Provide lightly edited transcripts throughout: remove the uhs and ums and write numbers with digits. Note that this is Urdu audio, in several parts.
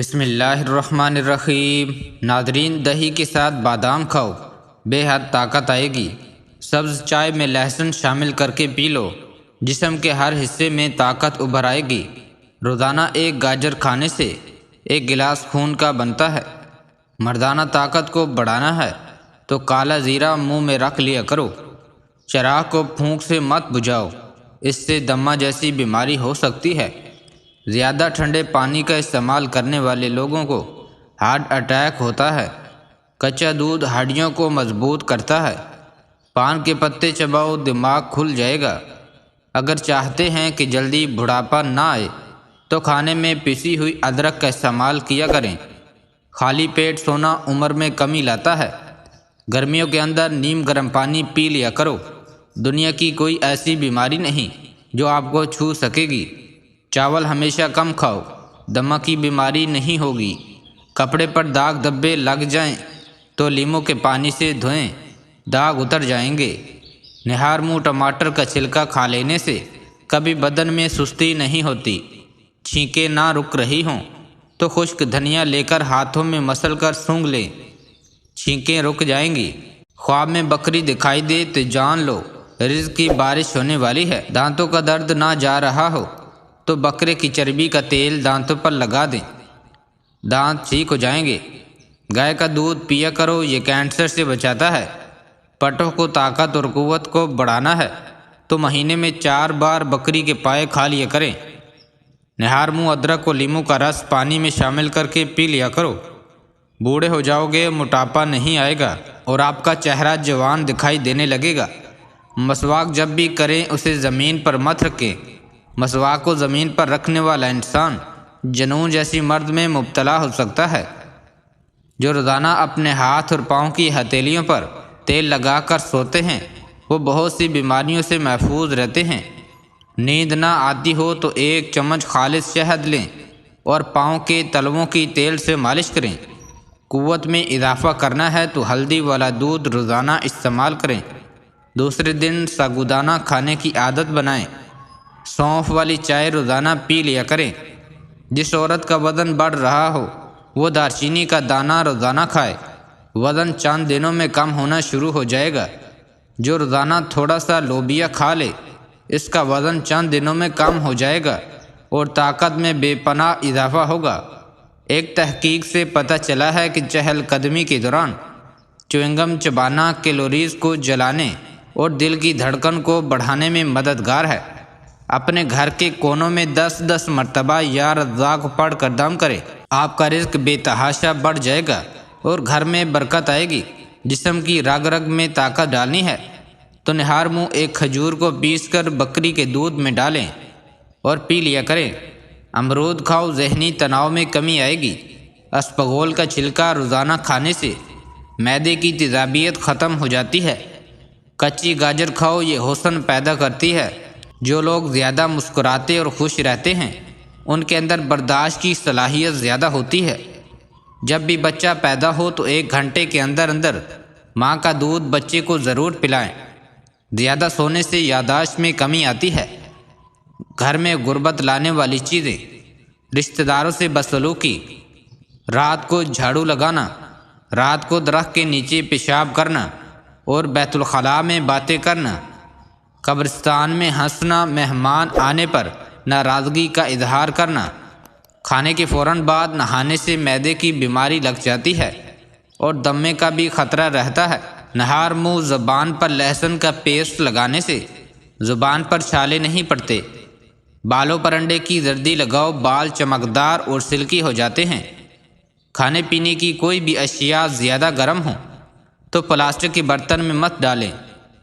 بسم اللہ الرحمن الرحیم۔ ناظرین، دہی کے ساتھ بادام کھاؤ، بے حد طاقت آئے گی۔ سبز چائے میں لہسن شامل کر کے پی لو، جسم کے ہر حصے میں طاقت ابھر آئے گی۔ روزانہ ایک گاجر کھانے سے 1 گلاس خون کا بنتا ہے۔ مردانہ طاقت کو بڑھانا ہے تو کالا زیرہ منہ میں رکھ لیا کرو۔ چراغ کو پھونک سے مت بجھاؤ، اس سے دمہ جیسی بیماری ہو سکتی ہے۔ زیادہ ٹھنڈے پانی کا استعمال کرنے والے لوگوں کو ہارٹ اٹیک ہوتا ہے۔ کچا دودھ ہڈیوں کو مضبوط کرتا ہے۔ پان کے پتے چباؤ، دماغ کھل جائے گا۔ اگر چاہتے ہیں کہ جلدی بڑھاپا نہ آئے تو کھانے میں پسی ہوئی ادرک کا استعمال کیا کریں۔ خالی پیٹ سونا عمر میں کمی لاتا ہے۔ گرمیوں کے اندر نیم گرم پانی پی لیا کرو۔ دنیا کی کوئی ایسی بیماری نہیں جو آپ کو چھو سکے گی۔ چاول ہمیشہ کم کھاؤ، دمہ کی بیماری نہیں ہوگی۔ کپڑے پر داغ دھبے لگ جائیں تو لیموں کے پانی سے دھوئیں، داغ اتر جائیں گے۔ نہار منہ ٹماٹر کا چھلکا کھا لینے سے کبھی بدن میں سستی نہیں ہوتی۔ چھینکیں نہ رک رہی ہوں تو خشک دھنیا لے کر ہاتھوں میں مسل کر سونگھ لیں، چھینکیں رک جائیں گی۔ خواب میں بکری دکھائی دے تو جان لو رزق کی بارش ہونے والی ہے۔ دانتوں کا درد نہ جا رہا ہو تو بکرے کی چربی کا تیل دانتوں پر لگا دیں، دانت ٹھیک ہو جائیں گے۔ گائے کا دودھ پیا کرو، یہ کینسر سے بچاتا ہے۔ پٹھوں کو طاقت اور قوت کو بڑھانا ہے تو مہینے میں 4 بار بکری کے پائے کھا لیا کریں۔ نہار منہ ادرک و لیموں کا رس پانی میں شامل کر کے پی لیا کرو۔ بوڑھے ہو جاؤ گے، موٹاپا نہیں آئے گا اور آپ کا چہرہ جوان دکھائی دینے لگے گا۔ مسواک جب بھی کریں اسے زمین پر مت رکھیں۔ مسواک کو زمین پر رکھنے والا انسان جنون جیسی مرض میں مبتلا ہو سکتا ہے۔ جو روزانہ اپنے ہاتھ اور پاؤں کی ہتھیلیوں پر تیل لگا کر سوتے ہیں وہ بہت سی بیماریوں سے محفوظ رہتے ہیں۔ نیند نہ آتی ہو تو 1 چمچ خالص شہد لیں اور پاؤں کے تلووں کی تیل سے مالش کریں۔ قوت میں اضافہ کرنا ہے تو ہلدی والا دودھ روزانہ استعمال کریں۔ دوسرے دن ساگودانہ کھانے کی عادت بنائیں۔ سونف والی چائے روزانہ پی لیا کریں۔ جس عورت کا وزن بڑھ رہا ہو وہ دارچینی کا دانہ روزانہ کھائے، وزن چند دنوں میں کم ہونا شروع ہو جائے گا۔ جو روزانہ تھوڑا سا لوبیا کھا لے اس کا وزن چند دنوں میں کم ہو جائے گا اور طاقت میں بے پناہ اضافہ ہوگا۔ ایک تحقیق سے پتہ چلا ہے کہ چہل قدمی کے دوران چیونگم چبانا کیلوریز کو جلانے اور دل کی دھڑکن کو بڑھانے میں مددگار ہے۔ اپنے گھر کے کونوں میں 10 مرتبہ یا رزاق پڑھ کر دم کریں، آپ کا رزق بے تحاشا بڑھ جائے گا اور گھر میں برکت آئے گی۔ جسم کی رگ رگ میں طاقت ڈالنی ہے تو نہار منہ 1 کھجور کو پیس کر بکری کے دودھ میں ڈالیں اور پی لیا کریں۔ امرود کھاؤ، ذہنی تناؤ میں کمی آئے گی۔ اسپغول کا چھلکا روزانہ کھانے سے معدے کی تیزابیت ختم ہو جاتی ہے۔ کچی گاجر کھاؤ، یہ حسن پیدا کرتی ہے۔ جو لوگ زیادہ مسکراتے اور خوش رہتے ہیں ان کے اندر برداشت کی صلاحیت زیادہ ہوتی ہے۔ جب بھی بچہ پیدا ہو تو 1 گھنٹے کے اندر اندر ماں کا دودھ بچے کو ضرور پلائیں۔ زیادہ سونے سے یادداشت میں کمی آتی ہے۔ گھر میں غربت لانے والی چیزیں، رشتہ داروں سے بدسلوکی، رات کو جھاڑو لگانا، رات کو درخت کے نیچے پیشاب کرنا اور بیت الخلاء میں باتیں کرنا، قبرستان میں ہنسنا، مہمان آنے پر ناراضگی کا اظہار کرنا، کھانے کے فوراً بعد نہانے سے معدے کی بیماری لگ جاتی ہے اور دمے کا بھی خطرہ رہتا ہے۔ نہار منہ زبان پر لہسن کا پیسٹ لگانے سے زبان پر چھالے نہیں پڑتے۔ بالوں پر انڈے کی زردی لگاؤ، بال چمکدار اور سلکی ہو جاتے ہیں۔ کھانے پینے کی کوئی بھی اشیاء زیادہ گرم ہوں تو پلاسٹک کے برتن میں مت ڈالیں،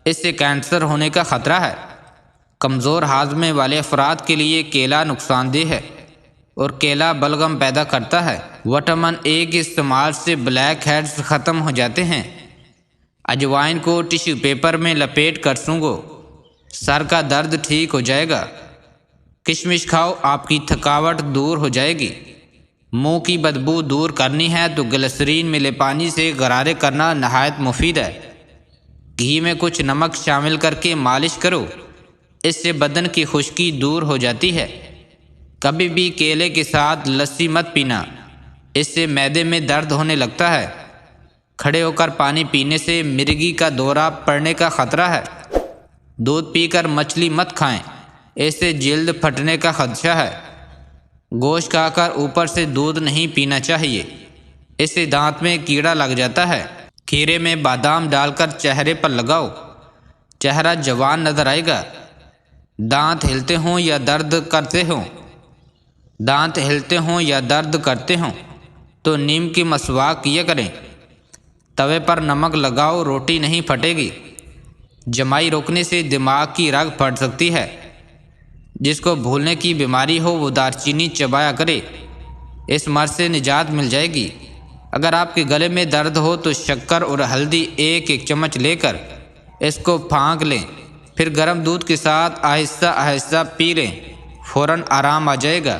اس سے کینسر ہونے کا خطرہ ہے۔ کمزور ہاضمے والے افراد کے لیے کیلا نقصان دہ ہے اور کیلا بلغم پیدا کرتا ہے۔ وٹامن اے کے استعمال سے بلیک ہیڈز ختم ہو جاتے ہیں۔ اجوائن کو ٹیشو پیپر میں لپیٹ کر سونگھو، سر کا درد ٹھیک ہو جائے گا۔ کشمش کھاؤ، آپ کی تھکاوٹ دور ہو جائے گی۔ منہ کی بدبو دور کرنی ہے تو گلسرین ملے پانی سے غرارے کرنا نہایت مفید ہے۔ گھی میں کچھ نمک شامل کر کے مالش کرو، اس سے بدن کی خشکی دور ہو جاتی ہے۔ کبھی بھی کیلے کے ساتھ لسی مت پینا، اس سے معدے میں درد ہونے لگتا ہے۔ کھڑے ہو کر پانی پینے سے مرگی کا دورہ پڑنے کا خطرہ ہے۔ دودھ پی کر مچھلی مت کھائیں، اس سے جلد پھٹنے کا خدشہ ہے۔ گوشت کھا کر اوپر سے دودھ نہیں پینا چاہیے، اس سے دانت میں کیڑا لگ جاتا ہے۔ کھیرے میں بادام ڈال کر چہرے پر لگاؤ، چہرہ جوان نظر آئے گا۔ دانت ہلتے ہوں یا درد کرتے ہوں تو نیم کی مسواک کیا کریں۔ توے پر نمک لگاؤ، روٹی نہیں پھٹے گی۔ جمائی روکنے سے دماغ کی رگ پھٹ سکتی ہے۔ جس کو بھولنے کی بیماری ہو وہ دارچینی چبایا کرے، اس مرض سے نجات مل جائے گی۔ اگر آپ کے گلے میں درد ہو تو شکر اور ہلدی ایک چمچ لے کر اس کو پھانک لیں، پھر گرم دودھ کے ساتھ آہستہ آہستہ پی لیں، فوراً آرام آ جائے گا۔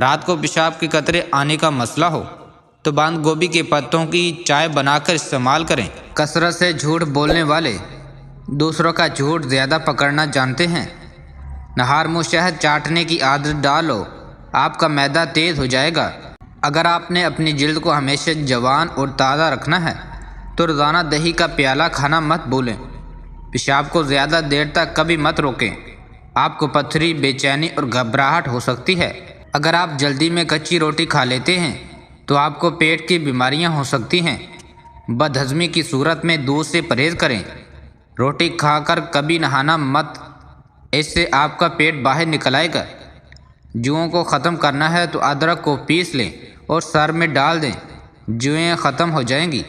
رات کو پیشاب کے قطرے آنے کا مسئلہ ہو تو بند گوبھی کے پتوں کی چائے بنا کر استعمال کریں۔ کثرت سے جھوٹ بولنے والے دوسروں کا جھوٹ زیادہ پکڑنا جانتے ہیں۔ نہار منہ شہد چاٹنے کی عادت ڈالو، آپ کا معدہ تیز ہو جائے گا۔ اگر آپ نے اپنی جلد کو ہمیشہ جوان اور تازہ رکھنا ہے تو روزانہ دہی کا پیالہ کھانا مت بھولیں۔ پیشاب کو زیادہ دیر تک کبھی مت روکیں، آپ کو پتھری، بے چینی اور گھبراہٹ ہو سکتی ہے۔ اگر آپ جلدی میں کچی روٹی کھا لیتے ہیں تو آپ کو پیٹ کی بیماریاں ہو سکتی ہیں۔ بد ہضمی کی صورت میں دودھ سے پرہیز کریں۔ روٹی کھا کر کبھی نہانا مت، اس سے آپ کا پیٹ باہر نکل آئے گا۔ جوؤں کو ختم کرنا ہے تو ادرک کو پیس لیں اور سر میں ڈال دیں، جوئیں ختم ہو جائیں گی۔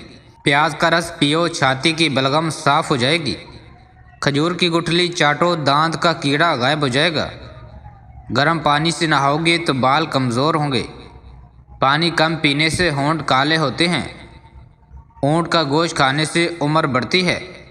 پیاز کا رس پیو، چھاتی کی بلغم صاف ہو جائے گی۔ کھجور کی گٹھلی چاٹو، دانت کا کیڑا غائب ہو جائے گا۔ گرم پانی سے نہاؤ گے تو بال کمزور ہوں گے۔ پانی کم پینے سے ہونٹ کالے ہوتے ہیں۔ اونٹ کا گوشت کھانے سے عمر بڑھتی ہے۔